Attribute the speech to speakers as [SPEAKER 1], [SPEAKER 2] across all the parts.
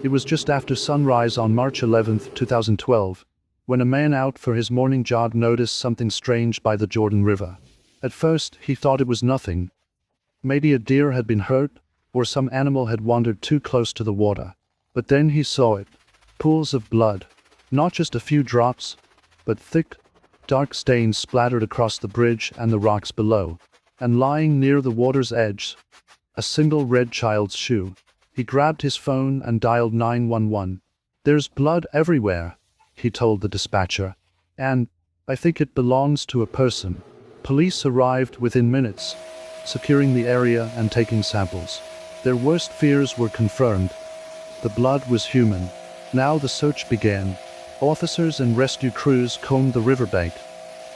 [SPEAKER 1] It was just after sunrise on March 11, 2012, when a man out for his morning jog noticed something strange by the Jordan River. At first, he thought it was nothing. Maybe a deer had been hurt, or some animal had wandered too close to the water. But then he saw it. Pools of blood. Not just a few drops, but thick, dark stains splattered across the bridge and the rocks below. And lying near the water's edge, a single red child's shoe. He grabbed his phone and dialed 911. "There's blood everywhere," he told the dispatcher. "And I think it belongs to a person." Police arrived within minutes, securing the area and taking samples. Their worst fears were confirmed. The blood was human. Now the search began. Officers and rescue crews combed the riverbank,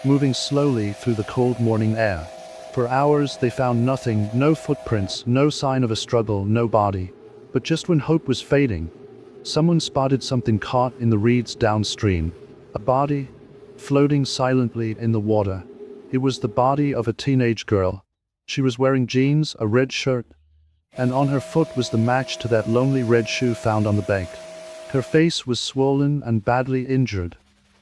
[SPEAKER 1] moving slowly through the cold morning air. For hours they found nothing, no footprints, no sign of a struggle, no body. But just when hope was fading, someone spotted something caught in the reeds downstream. A body, floating silently in the water. It was the body of a teenage girl. She was wearing jeans, a red shirt, and on her foot was the match to that lonely red shoe found on the bank. Her face was swollen and badly injured,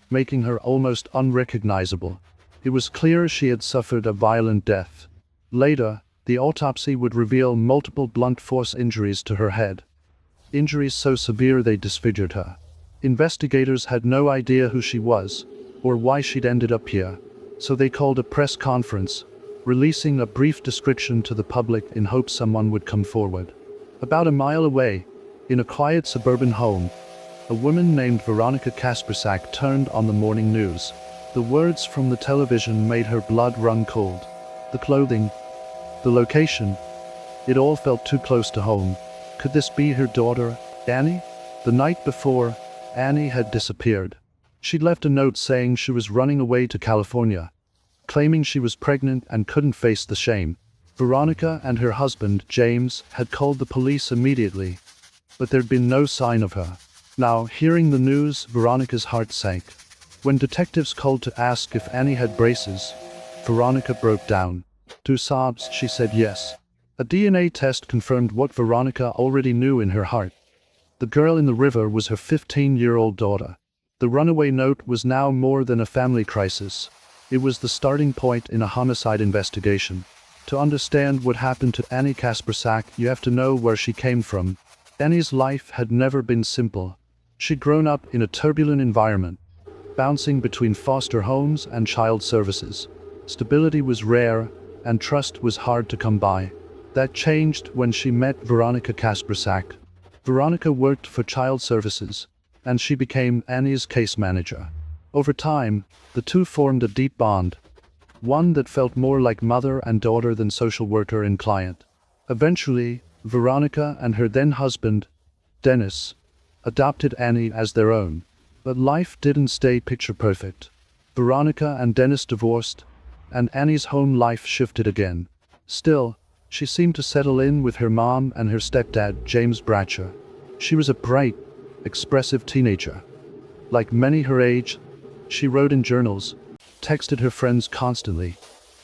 [SPEAKER 1] making her almost unrecognizable. It was clear she had suffered a violent death. Later, the autopsy would reveal multiple blunt force injuries to her head. Injuries so severe they disfigured her. Investigators had no idea who she was, or why she'd ended up here, so they called a press conference, releasing a brief description to the public in hopes someone would come forward. About a mile away, in a quiet suburban home, a woman named Annie Kasperzak turned on the morning news. The words from the television made her blood run cold. The clothing, the location, it all felt too close to home. Could this be her daughter, Annie? The night before, Annie had disappeared. She'd left a note saying she was running away to California, claiming she was pregnant and couldn't face the shame. Veronica and her husband, James, had called the police immediately, but there'd been no sign of her. Now, hearing the news, Veronica's heart sank. When detectives called to ask if Annie had braces, Veronica broke down. Through sobs, she said yes. A DNA test confirmed what Veronica already knew in her heart. The girl in the river was her 15-year-old daughter. The runaway note was now more than a family crisis. It was the starting point in a homicide investigation. To understand what happened to Annie Kasperzak, you have to know where she came from. Annie's life had never been simple. She'd grown up in a turbulent environment, bouncing between foster homes and child services. Stability was rare, and trust was hard to come by. That changed when she met Veronica Kasperzak. Veronica worked for child services, and she became Annie's case manager. Over time, the two formed a deep bond, one that felt more like mother and daughter than social worker and client. Eventually, Veronica and her then-husband, Dennis, adopted Annie as their own. But life didn't stay picture-perfect. Veronica and Dennis divorced, and Annie's home life shifted again. Still, she seemed to settle in with her mom and her stepdad, James Bratcher. She was a bright, expressive teenager. Like many her age, she wrote in journals, texted her friends constantly,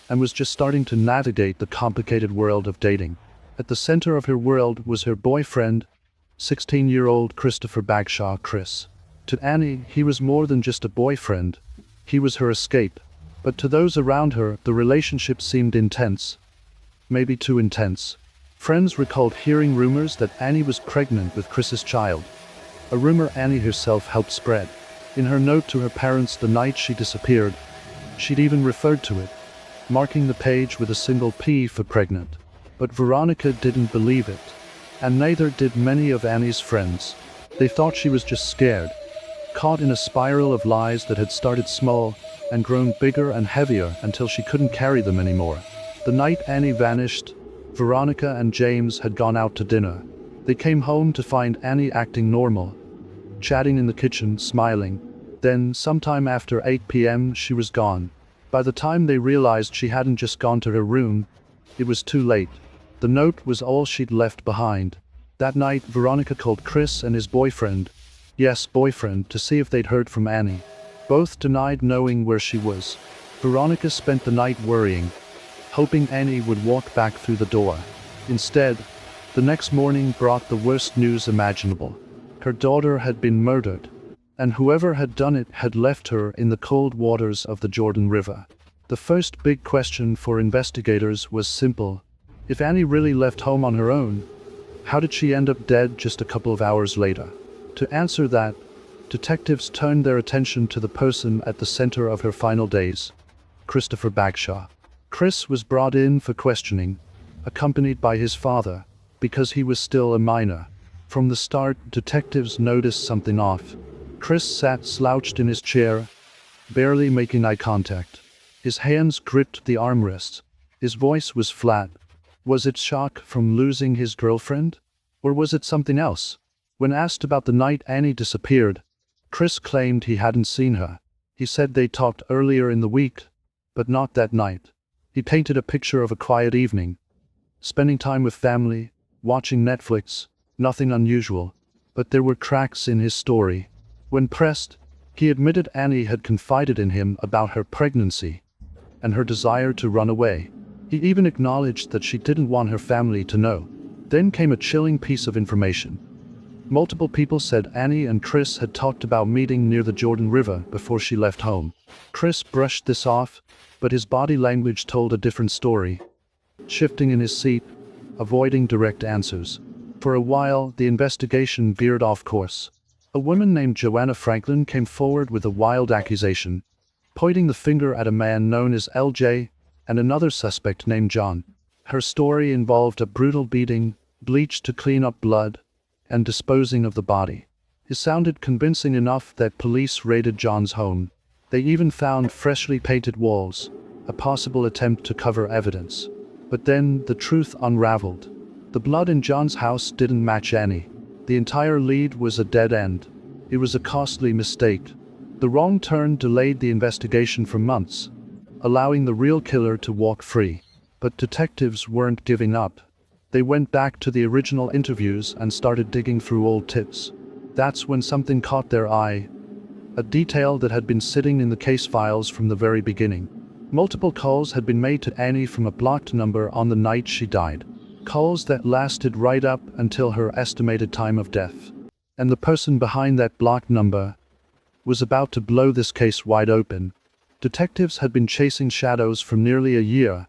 [SPEAKER 1] and was just starting to navigate the complicated world of dating. At the center of her world was her boyfriend, 16-year-old Christopher Bagshaw, Chris. To Annie, he was more than just a boyfriend. He was her escape. But to those around her, the relationship seemed intense. Maybe too intense. Friends recalled hearing rumors that Annie was pregnant with Chris's child, a rumor Annie herself helped spread. In her note to her parents the night she disappeared, she'd even referred to it, marking the page with a single P for pregnant. But Veronica didn't believe it, and neither did many of Annie's friends. They thought she was just scared, caught in a spiral of lies that had started small and grown bigger and heavier until she couldn't carry them anymore. The night Annie vanished, Veronica and James had gone out to dinner. They came home to find Annie acting normal, chatting in the kitchen, smiling. Then, sometime after 8 p.m., she was gone. By the time they realized she hadn't just gone to her room, it was too late. The note was all she'd left behind. That night, Veronica called Chris and his boyfriend, yes, boyfriend, to see if they'd heard from Annie. Both denied knowing where she was. Veronica spent the night worrying, hoping Annie would walk back through the door. Instead, the next morning brought the worst news imaginable. Her daughter had been murdered, and whoever had done it had left her in the cold waters of the Jordan River. The first big question for investigators was simple. If Annie really left home on her own, how did she end up dead just a couple of hours later? To answer that, detectives turned their attention to the person at the center of her final days, Christopher Bagshaw. Chris was brought in for questioning, accompanied by his father, because he was still a minor. From the start, detectives noticed something off. Chris sat slouched in his chair, barely making eye contact. His hands gripped the armrests. His voice was flat. Was it shock from losing his girlfriend? Or was it something else? When asked about the night Annie disappeared, Chris claimed he hadn't seen her. He said they talked earlier in the week, but not that night. He painted a picture of a quiet evening, spending time with family, watching Netflix, nothing unusual. But there were cracks in his story. When pressed, he admitted Annie had confided in him about her pregnancy and her desire to run away. He even acknowledged that she didn't want her family to know. Then came a chilling piece of information. Multiple people said Annie and Chris had talked about meeting near the Jordan River before she left home. Chris brushed this off, but his body language told a different story. Shifting in his seat, avoiding direct answers. For a while, the investigation veered off course. A woman named Joanna Franklin came forward with a wild accusation, pointing the finger at a man known as LJ and another suspect named John. Her story involved a brutal beating, bleach to clean up blood, and disposing of the body. It sounded convincing enough that police raided John's home. They even found freshly painted walls, a possible attempt to cover evidence. But then the truth unraveled. The blood in John's house didn't match Annie. The entire lead was a dead end. It was a costly mistake. The wrong turn delayed the investigation for months, allowing the real killer to walk free. But detectives weren't giving up. They went back to the original interviews and started digging through old tips. That's when something caught their eye, a detail that had been sitting in the case files from the very beginning. Multiple calls had been made to Annie from a blocked number on the night she died. Calls that lasted right up until her estimated time of death. And the person behind that blocked number was about to blow this case wide open. Detectives had been chasing shadows for nearly a year,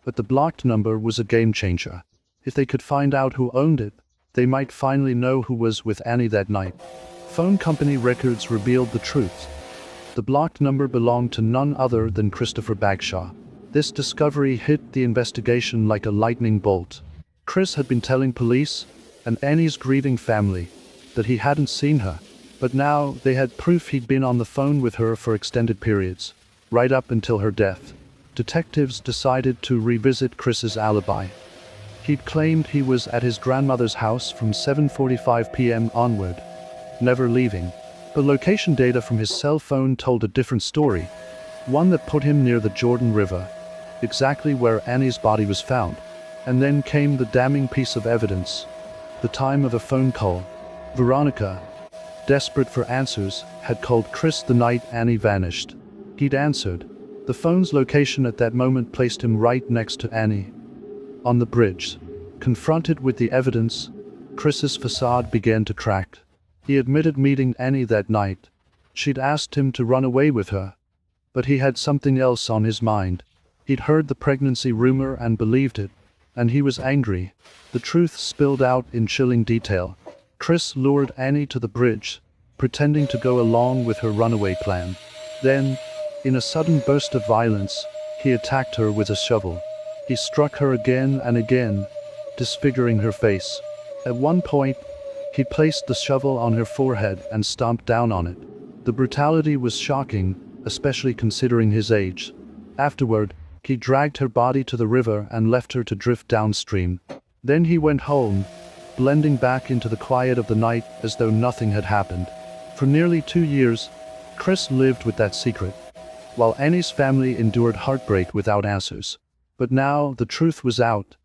[SPEAKER 1] but the blocked number was a game changer. If they could find out who owned it, they might finally know who was with Annie that night. Phone company records revealed the truth. The blocked number belonged to none other than Christopher Bagshaw. This discovery hit the investigation like a lightning bolt. Chris had been telling police and Annie's grieving family that he hadn't seen her, but now they had proof he'd been on the phone with her for extended periods, right up until her death. Detectives decided to revisit Chris's alibi. He'd claimed he was at his grandmother's house from 7:45 p.m. onward, never leaving. But location data from his cell phone told a different story, one that put him near the Jordan River, exactly where Annie's body was found. And then came the damning piece of evidence, the time of a phone call. Veronica, desperate for answers, had called Chris the night Annie vanished. He'd answered. The phone's location at that moment placed him right next to Annie, on the bridge. Confronted with the evidence, Chris's facade began to crack. He admitted meeting Annie that night. She'd asked him to run away with her, but he had something else on his mind. He'd heard the pregnancy rumor and believed it, and he was angry. The truth spilled out in chilling detail. Chris lured Annie to the bridge, pretending to go along with her runaway plan. Then, in a sudden burst of violence, he attacked her with a shovel. He struck her again and again, disfiguring her face. At one point, he placed the shovel on her forehead and stomped down on it. The brutality was shocking, especially considering his age. Afterward, he dragged her body to the river and left her to drift downstream. Then he went home, blending back into the quiet of the night as though nothing had happened. For nearly 2 years, Chris lived with that secret, while Annie's family endured heartbreak without answers. But now the truth was out,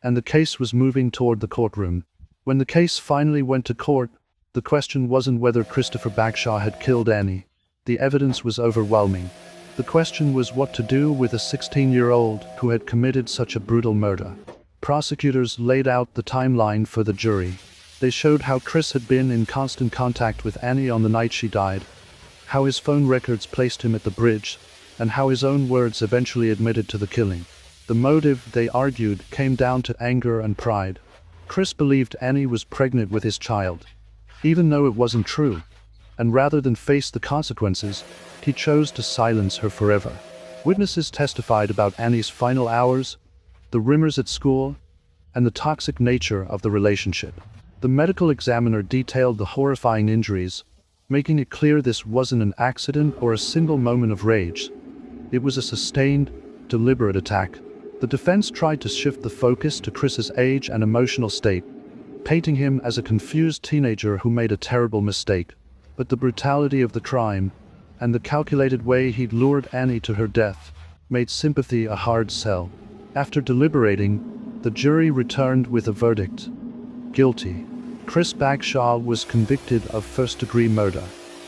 [SPEAKER 1] and the case was moving toward the courtroom. When the case finally went to court, the question wasn't whether Christopher Bagshaw had killed Annie. The evidence was overwhelming. The question was what to do with a 16-year-old who had committed such a brutal murder. Prosecutors laid out the timeline for the jury. They showed how Chris had been in constant contact with Annie on the night she died, how his phone records placed him at the bridge, and how his own words eventually admitted to the killing. The motive, they argued, came down to anger and pride. Chris believed Annie was pregnant with his child, even though it wasn't true, and rather than face the consequences, he chose to silence her forever. Witnesses testified about Annie's final hours, the rumors at school, and the toxic nature of the relationship. The medical examiner detailed the horrifying injuries, making it clear this wasn't an accident or a single moment of rage. It was a sustained, deliberate attack. The defense tried to shift the focus to Chris's age and emotional state, painting him as a confused teenager who made a terrible mistake. But the brutality of the crime, and the calculated way he'd lured Annie to her death, made sympathy a hard sell. After deliberating, the jury returned with a verdict: guilty. Chris Bagshaw was convicted of first-degree murder.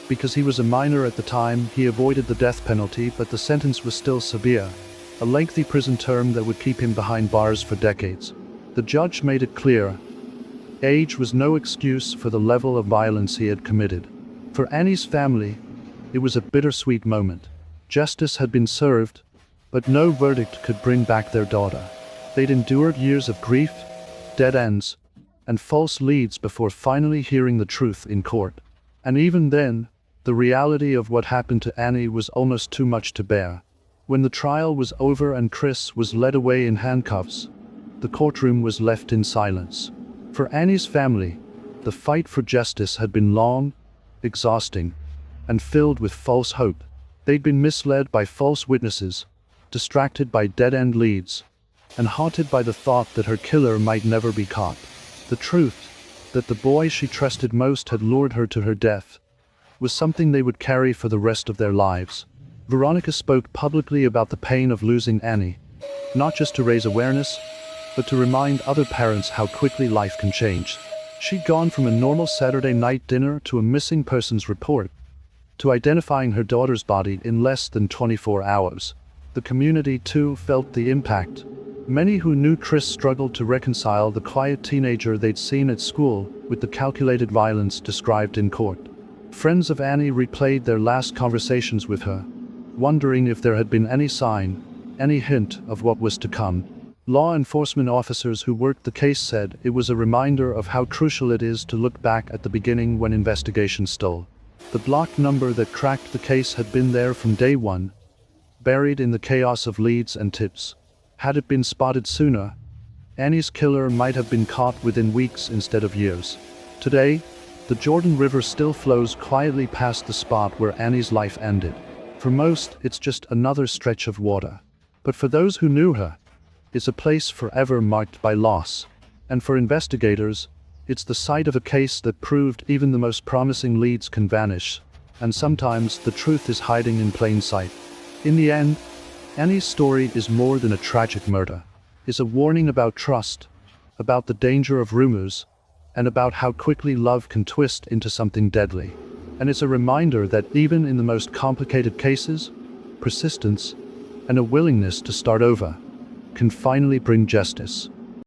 [SPEAKER 1] Because he was a minor at the time, he avoided the death penalty, but the sentence was still severe, a lengthy prison term that would keep him behind bars for decades. The judge made it clear, age was no excuse for the level of violence he had committed. For Annie's family, it was a bittersweet moment. Justice had been served, but no verdict could bring back their daughter. They'd endured years of grief, dead ends, and false leads before finally hearing the truth in court. And even then, the reality of what happened to Annie was almost too much to bear. When the trial was over and Chris was led away in handcuffs, the courtroom was left in silence. For Annie's family, the fight for justice had been long, exhausting, and filled with false hope. They'd been misled by false witnesses, distracted by dead-end leads, and haunted by the thought that her killer might never be caught. The truth, that the boy she trusted most had lured her to her death, was something they would carry for the rest of their lives. Veronica spoke publicly about the pain of losing Annie, not just to raise awareness, but to remind other parents how quickly life can change. She'd gone from a normal Saturday night dinner to a missing persons report, to identifying her daughter's body in less than 24 hours. The community, too, felt the impact. Many who knew Chris struggled to reconcile the quiet teenager they'd seen at school with the calculated violence described in court. Friends of Annie replayed their last conversations with her, wondering if there had been any sign, any hint of what was to come. Law enforcement officers who worked the case said it was a reminder of how crucial it is to look back at the beginning when investigations stalled. The block number that cracked the case had been there from day one, buried in the chaos of leads and tips. Had it been spotted sooner, Annie's killer might have been caught within weeks instead of years. Today, the Jordan River still flows quietly past the spot where Annie's life ended. For most, it's just another stretch of water. But for those who knew her, it's a place forever marked by loss. And for investigators, it's the site of a case that proved even the most promising leads can vanish, and sometimes the truth is hiding in plain sight. In the end, Annie's story is more than a tragic murder. It's a warning about trust, about the danger of rumors, and about how quickly love can twist into something deadly. And it's a reminder that even in the most complicated cases, persistence and a willingness to start over can finally bring justice.